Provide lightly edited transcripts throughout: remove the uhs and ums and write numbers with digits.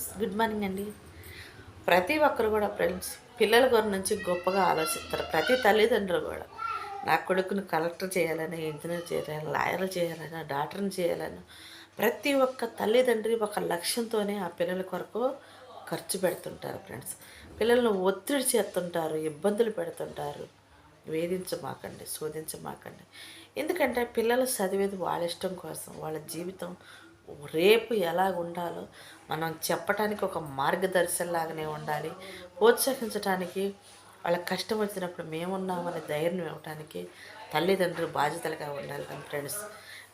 Friends, good morning అండి. ప్రతి ఒక్కరు కూడా ఫ్రెండ్స్ పిల్లల గురించి గొప్పగా ఆలోచిస్తారు. ప్రతి తల్లిదండ్రులు కూడా నా కొడుకుని కలెక్టర్ చేయాలని, ఇంజనీర్ చేయాలని, లాయర్ చేయాలని, డాక్టర్ని చేయాలని ప్రతి ఒక్క తల్లిదండ్రి ఒక లక్ష్యంతోనే ఆ పిల్లల కొరకు ఖర్చు పెడుతుంటారు ఫ్రెండ్స్. పిల్లలను ఒత్తిడి చేస్తుంటారు, ఇబ్బందులు పెడుతుంటారు. వేధించమాకండి, శోధించమాకండి. ఎందుకంటే పిల్లలు చదివేది వాళ్ళ ఇష్టం కోసం, వాళ్ళ జీవితం రేపు ఎలా ఉండాలో మనం చెప్పటానికి ఒక మార్గదర్శనలాగానే ఉండాలి. ప్రోత్సహించటానికి, వాళ్ళకి కష్టం వచ్చినప్పుడు మేమున్నామని ధైర్యం ఇవ్వటానికి తల్లిదండ్రులు బాధ్యతలుగా ఉండాలి. కానీ ఫ్రెండ్స్,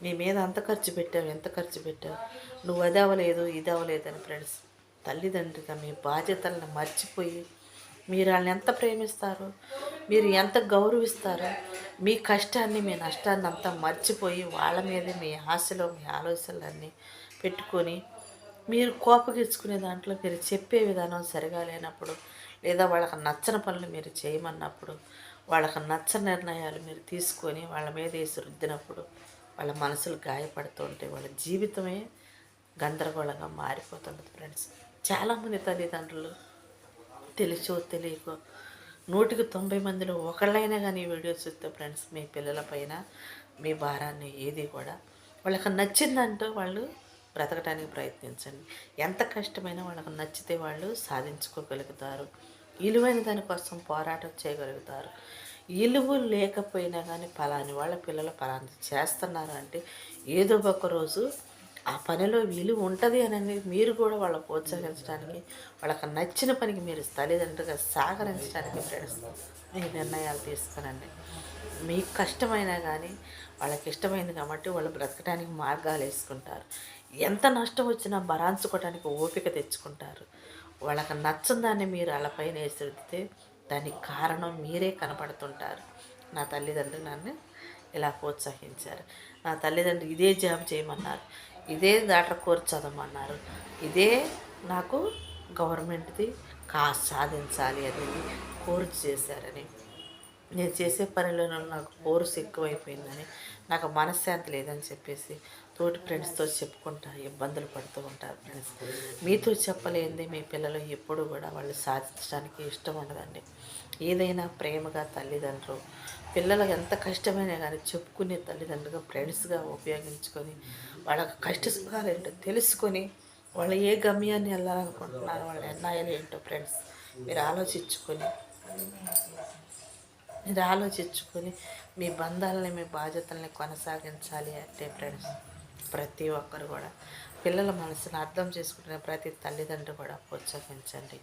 నీ మీద అంత ఖర్చు పెట్టావు, ఎంత ఖర్చు పెట్టావు, నువ్వు అది అవ్వలేదు ఇది అవ్వలేదు అని ఫ్రెండ్స్ తల్లిదండ్రులుగా మీ బాధ్యతలను మర్చిపోయి మీరు వాళ్ళని ఎంత ప్రేమిస్తారో, మీరు ఎంత గౌరవిస్తారో, మీ కష్టాన్ని మీ నష్టాన్ని అంతా మర్చిపోయి వాళ్ళ మీదే మీ ఆశలో మీ ఆలోచనలన్నీ పెట్టుకొని మీరు కోపగించుకునే దాంట్లో మీరు చెప్పే విధానం సరిగా లేనప్పుడు, లేదా వాళ్ళకి నచ్చని పనులు మీరు చేయమన్నప్పుడు, వాళ్ళకి నచ్చని నిర్ణయాలు మీరు తీసుకొని వాళ్ళ మీద వేసి రుద్దినప్పుడు వాళ్ళ మనసులు గాయపడుతూ ఉంటాయి. వాళ్ళ జీవితమే గందరగోళంగా మారిపోతుంది ఫ్రెండ్స్. చాలామంది తల్లిదండ్రులు తెలుసో తెలియకో 100కి 90 మందిలో ఒకళ్ళైనా కానీ ఈ వీడియో చూస్తే ఫ్రెండ్స్ మీ పిల్లల పైన మీ భారాన్ని ఏది కూడా వాళ్ళకి నచ్చిందంటూ వాళ్ళు బ్రతకడానికి ప్రయత్నించండి. ఎంత కష్టమైనా వాళ్ళకి నచ్చితే వాళ్ళు సాధించుకోగలుగుతారు. విలువైన దానికోసం పోరాటం చేయగలుగుతారు. విలువ లేకపోయినా కానీ పలాని వాళ్ళ పిల్లలు పలాని చేస్తున్నారు అంటే ఏదో ఒక రోజు ఆ పనిలో విలువ ఉంటుంది అని మీరు కూడా వాళ్ళని ప్రోత్సహించడానికి, వాళ్ళకి నచ్చిన పనికి మీరు తల్లిదండ్రులుగా సహకరించడానికి ఫ్రెండ్స్ మీ నిర్ణయాలు తీసుకునండి. మీకు కష్టమైనా కానీ వాళ్ళకి ఇష్టమైంది కాబట్టి వాళ్ళు బ్రతకడానికి మార్గాలు వేసుకుంటారు. ఎంత నష్టం వచ్చినా భరాంచుకోవడానికి ఓపిక తెచ్చుకుంటారు. వాళ్ళకి నచ్చని దాన్ని మీరు వాళ్ళపైన వేసి దానికి కారణం మీరే కనపడుతుంటారు. నా తల్లిదండ్రులు నన్ను ఇలా ప్రోత్సహించారు. నా తల్లిదండ్రులు ఇదే జాబ్ చేయమన్నారు, ఇదే డాక్టర్ కోర్స్ చదవమన్నారు, ఇదే నాకు గవర్నమెంట్ది సాధించాలి అనేది కోర్సు చేశారని, నేను చేసే పనిలో నాకు కోర్సు ఎక్కువైపోయిందని, నాకు మనశ్శాంతి లేదని చెప్పేసి తోటి ఫ్రెండ్స్తో చెప్పుకుంటా ఇబ్బందులు పడుతూ ఉంటారు ఫ్రెండ్స్. మీతో చెప్పలేంది మీ పిల్లలు ఎప్పుడు కూడా వాళ్ళు సాధించడానికి ఇష్టం ఉండదండి. ఏదైనా ప్రేమగా తల్లిదండ్రులు పిల్లలకు ఎంత కష్టమైనా కానీ చెప్పుకునే తల్లిదండ్రులుగా ఫ్రెండ్స్గా ఉపయోగించుకొని వాళ్ళ కష్ట సుఖాలు ఏంటో తెలుసుకొని వాళ్ళు ఏ గమ్యాన్ని వెళ్ళాలనుకుంటున్నారో వాళ్ళ నిర్ణయాలు ఏంటో ఫ్రెండ్స్ మీరు ఆలోచించుకొని మీ బంధాలని మీ బాధ్యతల్ని కొనసాగించాలి అంటే ఫ్రెండ్స్ ప్రతి ఒక్కరు కూడా పిల్లల మనసును అర్థం చేసుకుంటున్న ప్రతి తల్లిదండ్రులు కూడా ప్రోత్సహించండి.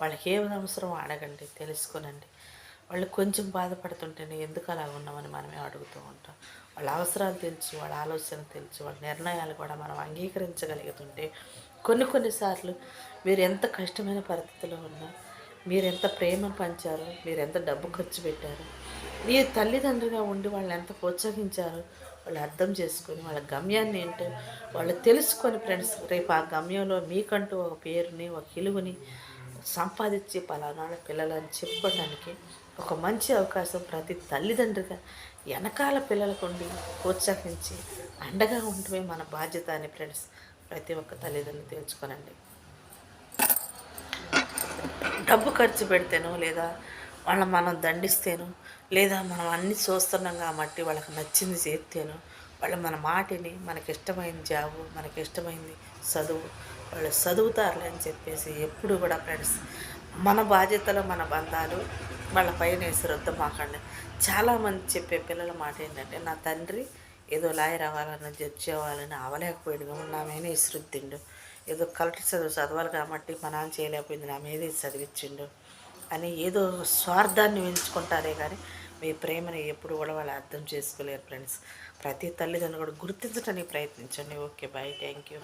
వాళ్ళకి ఏ అవసరం అడగండి, తెలుసుకునండి. వాళ్ళు కొంచెం బాధపడుతుంటేనే ఎందుకు అలా ఉన్నామని మనమే అడుగుతూ ఉంటాం. వాళ్ళ అవసరాలు తెలుసు, వాళ్ళ ఆలోచన తెలుసు, వాళ్ళ నిర్ణయాలు కూడా మనం అంగీకరించగలుగుతుంటే కొన్నిసార్లు మీరు ఎంత కష్టమైన పరిస్థితిలో ఉన్నా, మీరు ఎంత ప్రేమ పంచారు, మీరు ఎంత డబ్బు ఖర్చు పెట్టారు, మీ తల్లిదండ్రులుగా ఉండి వాళ్ళని ఎంత ప్రోత్సహించారు వాళ్ళు అర్థం చేసుకొని వాళ్ళ గమ్యాన్ని ఏంటో వాళ్ళు తెలుసుకొని ఫ్రెండ్స్ రేపు ఆ గమ్యంలో మీకంటూ ఒక పేరుని ఒక విలువని సంపాదించి పలానా పిల్లలని చెప్పుకోవడానికి ఒక మంచి అవకాశం ప్రతి తల్లిదండ్రిగా వెనకాల పిల్లలకు ఉండి ప్రోత్సహించి అండగా ఉండటమే మన బాధ్యత అని ఫ్రెండ్స్ ప్రతి ఒక్క తల్లిదండ్రులు తెలుసుకోనండి. డబ్బు ఖర్చు పెడితేనో లేదా వాళ్ళని మనం దండిస్తేనో లేదా మనం అన్నీ చూస్తున్నాం కాబట్టి వాళ్ళకి నచ్చింది చేస్తేనో వాళ్ళు మన మాటిని మనకిష్టమైన జాబు మనకిష్టమైంది చదువు వాళ్ళు చదువుతారులే అని చెప్పేసి ఎప్పుడు కూడా ఫ్రెండ్స్ మన బాధ్యతలు మన బంధాలు వాళ్ళ పైన వేసి మాకండి. చాలామంది చెప్పే పిల్లల మాట ఏంటంటే నా తండ్రి ఏదో లాయర్ అవ్వాలని జడ్జి అవ్వాలని అవ్వలేకపోయాడు నా మీద వేసి రుద్దిండు, ఏదో కలెక్టర్ చదవాలి కాబట్టి మా నాన్న చేయలేకపోయింది నా మీద చదివించిండు అని ఏదో స్వార్థాన్ని ఎంచుకుంటారే కానీ మీ ప్రేమని ఎప్పుడు కూడా వాళ్ళు అర్థం చేసుకోలేరు ఫ్రెండ్స్. ప్రతి తల్లిదండ్రులు కూడా గుర్తించడానికి ప్రయత్నించండి. Okay, bye, thank you.